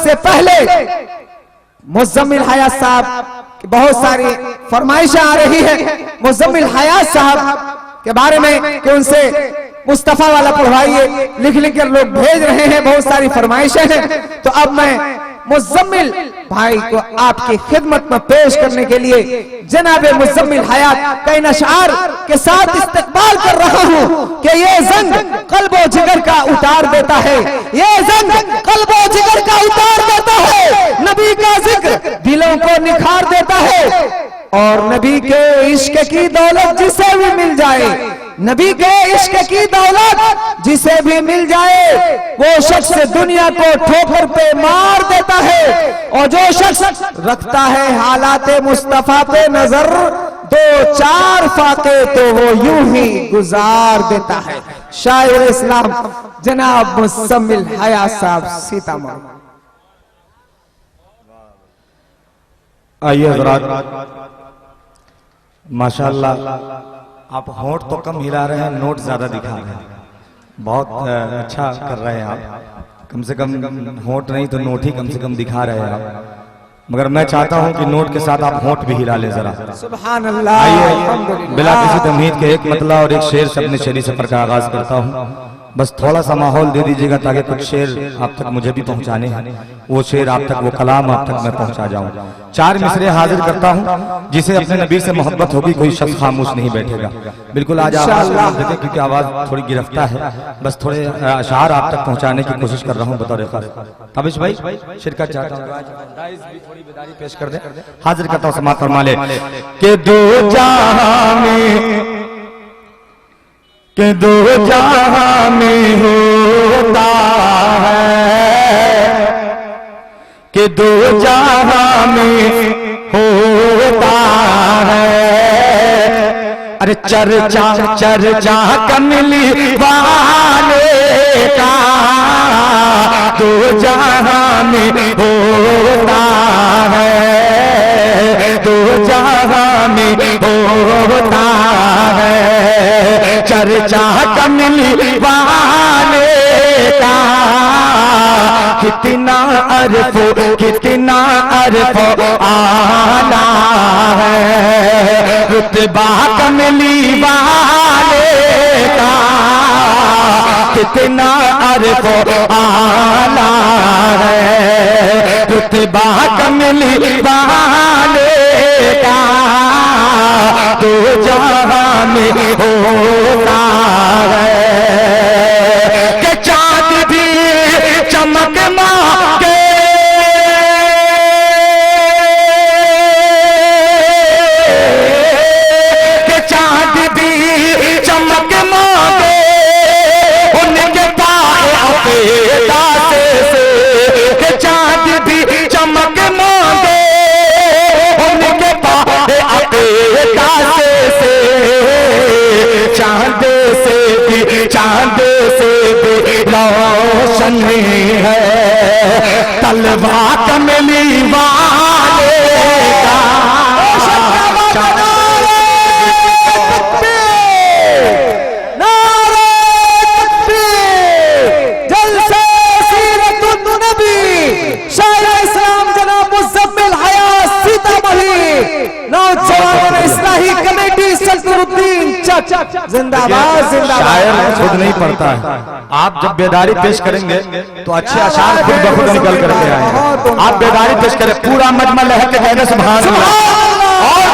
से पहले मुज़म्मिल हयात साहब की बहुत सारी फरमाइशें आ रही है। मुज़म्मिल हयात साहब के बारे में कि उनसे मुस्तफा वाला पढ़वाइए, लिख लिख कर लोग भेज रहे हैं, बहुत सारी फरमाइशें हैं। तो अब मैं मुज़म्मिल भाई को आपकी खिदमत में पेश करने के लिए जनाब मुज़म्मिल हयात का इन अशआर के साथ इस्तकबाल कर रहा हूँ कि ये जंग कल्बो जिगर का उतार देता है, ये जंग कल्बो जिगर का उतार देता है, नबी का जिक्र दिलों को निखार देता है, और नबी के इश्क की दौलत जिसे भी मिल जाए, नबी के इश्क की दौलत जिसे भी मिल जाए, वो शख्स दुनिया को ठोकर पे मार देता है, और जो शख्स रखता है हालात मुस्तफा पे नजर, दो चार फाके तो वो यूं ही गुजार देता है। शायर इस्लाम जनाब मुज़म्मिल हयात साहब सीतामढ़ी। आइए हज़रात, माशाअल्लाह आप होंठ तो कम हिला रहे हैं, नोट ज्यादा दिखा रहे हैं, बहुत अच्छा कर रहे हैं आप। कम से कम होंठ नहीं तो नोट ही कम से कम दिखा रहे हैं आप, मगर मैं चाहता हूं कि नोट के साथ आप होंठ भी हिला ले जरा। सुभान अल्लाह। आइए बिला किसी तमहीद के एक मतला और एक शेर से अपने शेरी सफर का आगाज करता हूं। बस थोड़ा सा माहौल दे दीजिएगा ताकि कुछ शेर आप तक मुझे भी पहुंचाने हैं, वो शेर आप तक, वो कलाम आप तक मैं पहुंचा जाऊं। चार मिसरे हाजिर करता हूं, जिसे अपने नबी से मोहब्बत होगी कोई शख्स खामोश नहीं बैठेगा। बिल्कुल आज आवाज देते क्योंकि आवाज थोड़ी गिरफ्तार है, बस थोड़े अशआर आप तक पहुंचाने की कोशिश कर रहा हूं बतौर खास। तबिश भाई शिरकत चाहता हूं, थोड़ी बेदारी पेश कर दे। हाजिर करता हूं, समाअत फरमा ले कि दो जहां में, कि दो जहां में होता है, कि दो जहां में होता है, अरे चर्चा चर्चा कमली वाले का दो जहां में होता है, दो जहां में होता है, चर्चा कमली वाले का कितना अरफो आला है, रुतबा कमली वाले का कितना अरफो आला है, रुतबा कमली वाले का दो जहां में होता है, कि चाँद भी चमक मांगे, कि चाँद भी चमक मांगे, उनके पाए अक़ीदाते से, कि चाँद भी चमक मांगे, उनके पाए अक़ीदाते से, चांद से भी रोशन है तलवा कमली वाले का। जलसे सीरतुन नबी, शायर इस्लाम जनाब मुज़म्मिल हयात सीतामढ़ी, नौजवान इस्लाही कमेटी सदरुद्दीन चक जिंदाबाद जिंदाबाद। शायर खुद नहीं पढ़ता है, आप जब बेदारी पेश करेंगे तो अच्छे अशार खुद ब खुद निकल करके आएंगे। आप बेदारी पेश करें, पूरा मजमा लहक के कहने सुभान अल्लाह, और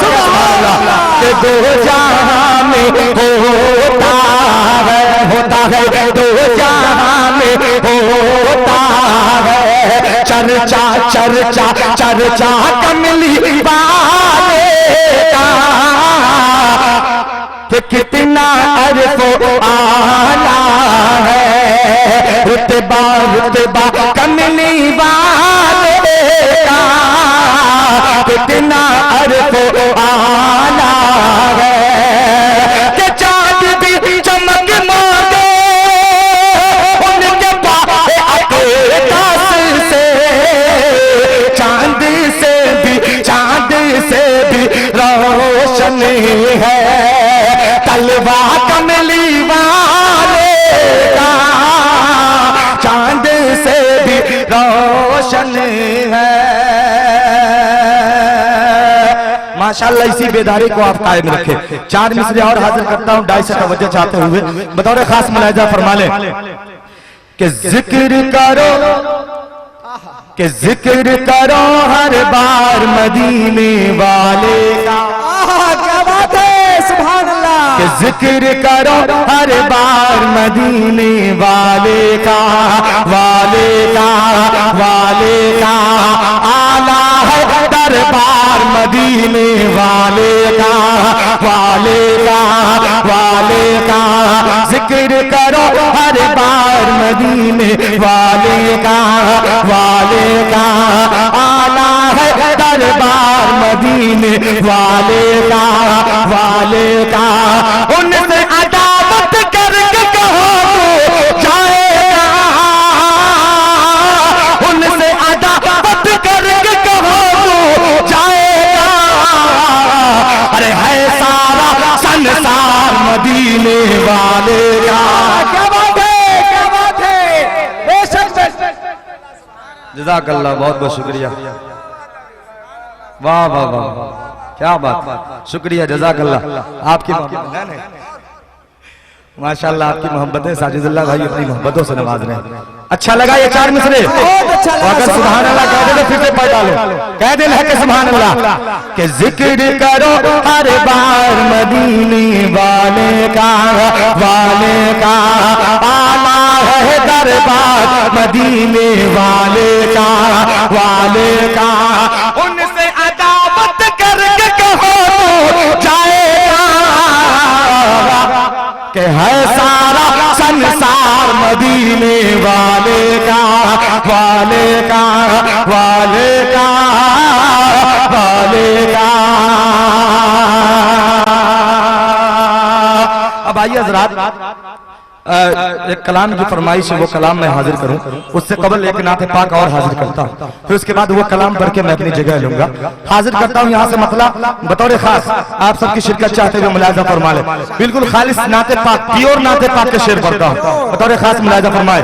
सुभान अल्लाह, कि दो जहां में होता है, दो जहां में होता है, चर्चा चर्चा चर्चा कमली वाले का, कि कितना अरफो आला है, रुतबा रुतबा कमली वाले का, कितना अरफो आला है, कि चाँद भी चमक मांगे, उनके पाए अक़ीदात से, चाँद से भी रोशन है तलवा कमली वाले का, चांद से भी माशाल्लाह इसी बेदारी को आप कायम रखें। 4 मिसरे और हाजिर करता हूँ डाई से तवज्जो चाहते हुए, बतौर खास मुलाहिजा फरमा लें कि जिक्र करो हर बार मदीने वाले का। क्या बात है, सुभान अल्लाह। कि जिक्र करो हर बार मदीने वाले का, आला है दरबार मदीने वाले का। जिक्र करो हर बार मदीने वाले का, आला है दरबार मदीने वाले का। उनसे अदावत करके कहो तो जाएगा, उनसे अदावत करके कहो तो जाएगा। अरे है सारा संसार मदीने वाले का। क्या बात है, क्या बात है, बेशक। जज़ाकल्लाह, बहुत बहुत शुक्रिया। वाह वाह वाह, क्या बात, शुक्रिया, जज़ाकल्लाह। आपकी माशाल्लाह आपकी मोहब्बतें साजिदुल्लाह भाई अपनी मोहब्बतों से नवाज रहे हैं। अच्छा लगा ये 4 मिसरे? बहुत अच्छा लगा। अगर सुभान अल्लाह कह दे तो फिर से पढ़ डालो, कह दे है कि सुभान अल्लाह। कि जिक्र करो हर बार मदीने वाले का, आला है दरबार मदीने वाले का। उनसे अदावत करके कहो जाएगा कि है सारा संसार मदीने वाले का। अब आइए हज़रात, एक कलाम की फरमाइश है, वो कलाम मैं हाजिर करूं। उससे कबल एक नात पाक और हाजिर करता हूं, फिर उसके बाद वो कलाम पढ़ के मैं अपनी जगह लूंगा। हाजिर करता हूं यहाँ से मतला बतौर खास आप सबकी शिरकत चाहते हुए मुलाहिजा फरमा ले। बिल्कुल खालिस नाते पाक, प्योर नाते पाक के शेर पढ़ता हूं, बतौर खास मुलाहिजा फरमाए।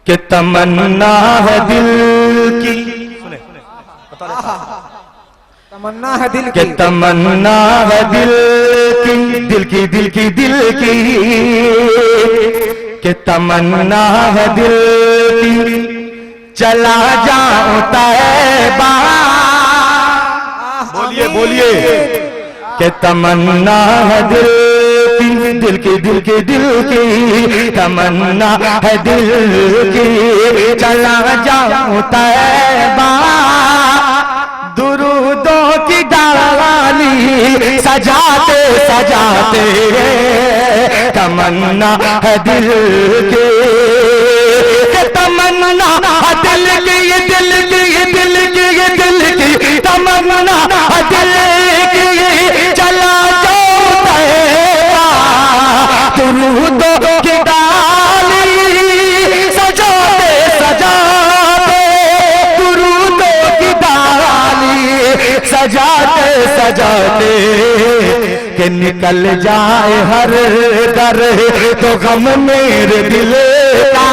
कि तमन्ना है दिल की, तमन्ना है दिल कि की, तमन्ना है दिल की, कि तमन्ना है दिल की, चला जाऊं तैबा। बोलिए कि तमन्ना है दिल की, तमन्ना है दिल की, चला जाऊं तैबा। दुरूदों की डाली सजाते तमन्ना है दिल की, तमन्ना है दिल की, तमन्ना है दिल की, चला जाओ तैबा। दुरूदों की डाली सजाते दुरूदों की डाली सजाते कि निकल जाए हर दर तो गम मेरे दिल का।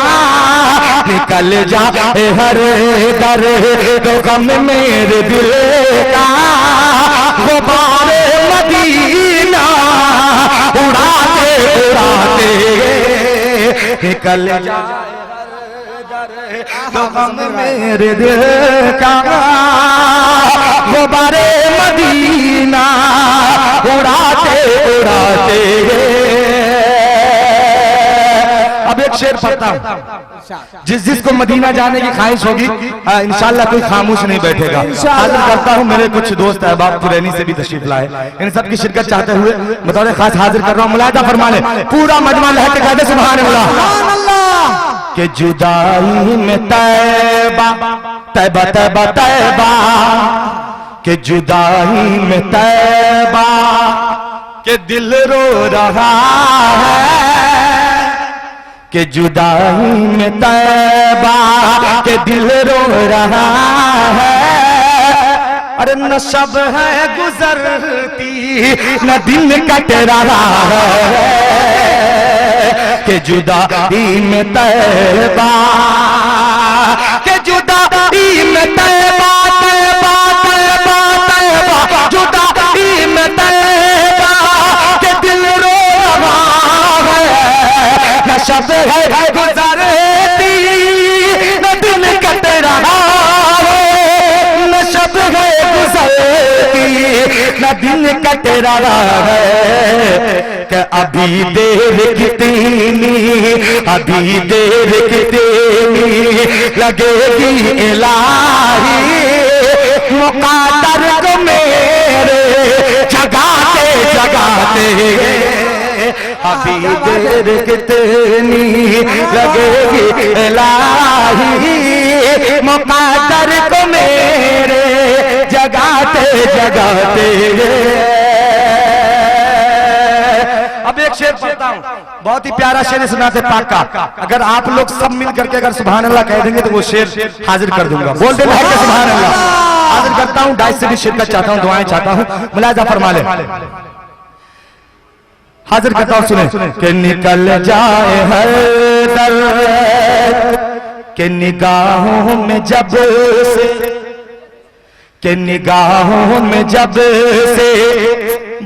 निकल जाए हर दर तो गम मेरे दिल का। गुब्बारे मदीना उड़ाते निकल जाए तो गम मेरे दिल का। गुब्बारे मदीना उड़ाते अब एक शेर पढ़ता हूं, जिसको मदीना जाने की ख्वाहिश होगी इंशाल्लाह कोई खामोश नहीं बैठेगा। हाजिर करता हूं मेरे कुछ दोस्त अहबाब पुरैनी से भी तशरीफ लाए, इन सब की शिरकत चाहते हुए बतौर खास हाजिर कर रहा हूं। मुलाहिजा फरमा ले, पूरा मजमा लहके कहते सुभान अल्लाह। कि जुदाई में तैबा तैबा तैबा तैबा, कि जुदाई में तैबा, कि दिल रो रहा है। कि जुदाई में तैबा, कि दिल रो रहा है। अरे न शब है गुजरती न दिन कट रहा है। कि जुदाई में तैबा, कि जुदाई में तैबा तैबा न दिन कट रहा है कि अभी देर कितनी, अभी देर कितनी लगेगी इलाही, मुक़द्दर को मेरे जगाते जगाते अभी देर कितनी लगेगी इलाही, मुक़द्दर को मेरे जगाते जगाते। अब एक शेर पढ़ता हूँ, बहुत ही प्यारा शेर सुनाते पाक का। अगर आप लोग सब मिल करके अगर सुभान अल्लाह कह देंगे तो वो शेर हाजिर कर दूंगा। बोल दे भाई सुभान अल्लाह। हाजिर करता हूँ, डाइस से भी शिरकत चाहता हूँ, दुआएं चाहता हूँ, मुलाजा फरमा ले। हाजिर करता हूँ, सुने कि निकल जाए हर दर्द के निगाहों में जब से, के निगाहों में जब से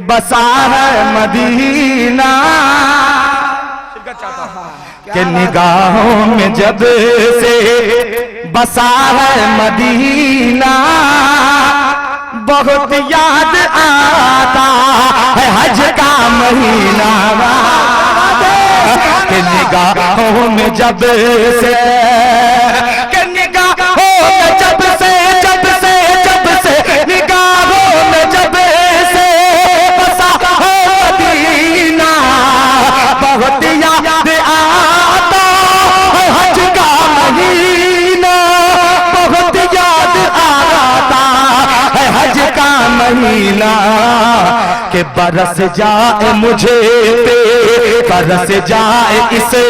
बसा है मदीना, के निगाहों में जब से बसा है मदीना, बहुत याद आता है हज का महीना, के निगाहों में जब से, के निगाहों में जब से, जब से जब से निगाहों में जब से बसा है मदीना, बहुत याद आता है हज का महीना, बहुत याद आता है हज का महीना, के बरस जाए मुझे पे, बरस जाए इसे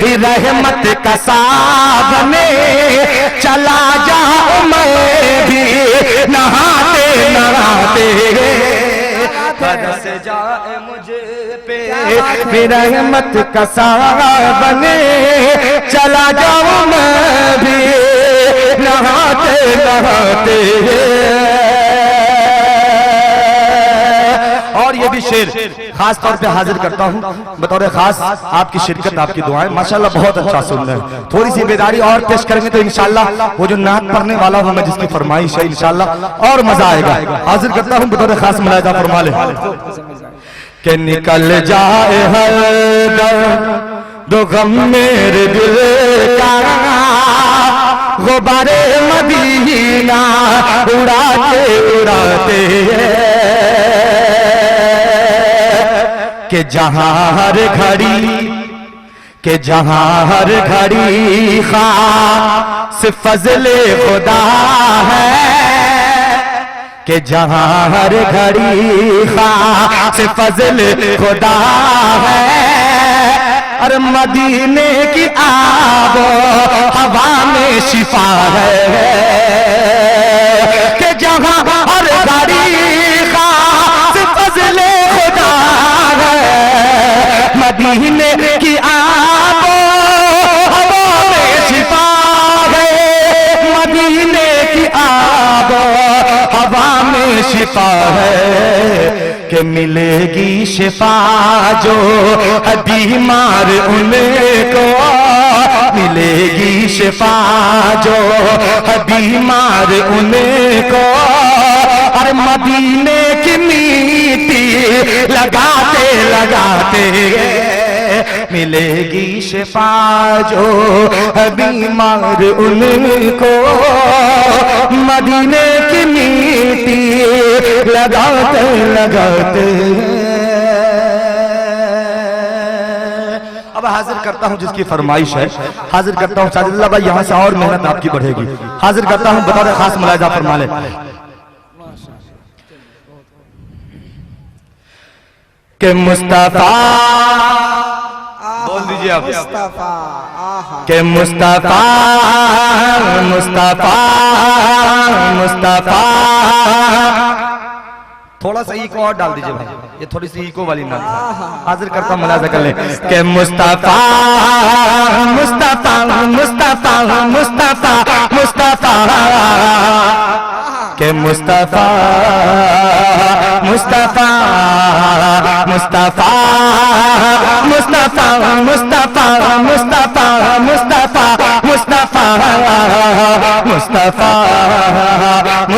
पे रहमत का सावने, चला जाऊं मैं भी नहाते नहाते, बरस जाए मुझे पे रहमत का सावने, चला जाऊं मैं भी नहाते नहाते। और ये भी शेर खास तौर पे हाजिर करता हूँ बतौर खास, आपकी शिरकत आपकी दुआएं माशाल्लाह बहुत अच्छा सुन रहे हैं। थोड़ी सी बेदारी और पेश करेंगे तो इंशाल्लाह वो जो नात पढ़ने वाला हूँ मैं, जिसकी फरमाइश है, इंशाल्लाह और मजा आएगा। हाजिर करता हूँ बतौर खास, मुलाहिजा फरमा ले कि निकल जाए हर दर्द दो गम मेरे दिल का, गुबारे मदीना उड़ाते उड़ाते, के जहां हर घड़ी, के जहां हर घड़ी खास फजले खुदा है, के जहां हर घड़ी खास फजले खुदा है, और मदीने की आबो हवा में शिफा है, के जहां हर घड़ी खास फजले खुदा है, मदीने की आबो हवा में शिफा है, मदीने की आबो हवा में शिफा है, कि मिलेगी शिफा जो बीमार उनको, मिलेगी शिफा जो बीमार उनको, और मदीने की मीठी लगाते लगाते मिलेगी शिफा जो बीमार उनको, मदीने की मीठी लगाते लगाते। अब हाजिर करता हूं जिसकी फरमाइश है, हाजिर करता हूं साजिदुल्लाह भाई, यहां से और मेहनत आपकी बढ़ेगी। हाजिर करता हूं बतौर खास, मुलाहिजा फरमा ले कि मुस्तफा, बोल दीजिए आप, मुस्तफा के मुस्तफा मुस्तफा मुस्तफा, थोड़ा सा इको और डाल दीजिए भाई, ये थोड़ी सी इको वाली ना। हाजिर करता हूं, मुलाहिजा कर ले के मुस्तफा मुस्तफा मुस्तफा मुस्तफा मुस्तफा, के मुस्तफा मुस्तफा मुस्तफा मुस्तफा मुस्तफा मुस्तफा मुस्तफा मुस्तफा मुस्तफा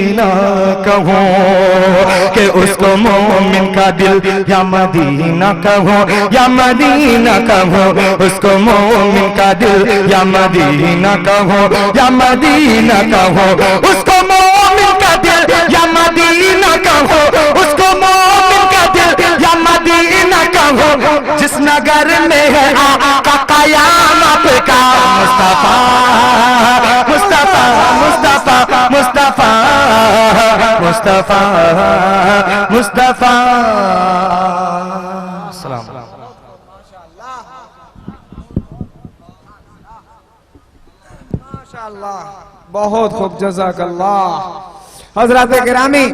मदीना कहो, कि उसको मोमिन का दिल या मदीना कहो, या मदीना कहो, उसको मोमिन का दिल या मदीना कहो, या मदीना कहो, उसको मोमिन का दिल या मदीना कहो, उसको मोमिन का दिल या मदीना कहो, जिस नगर में है आका कयामत का मुस्तफा, मुस्तफा, मुस्तफा, मुस्तफा, मुस्तफा, मुस्तफा। सलाम। माशाअल्लाह, बहुत खूब, जज़ाकल्लाह। हज़रात गिरामी,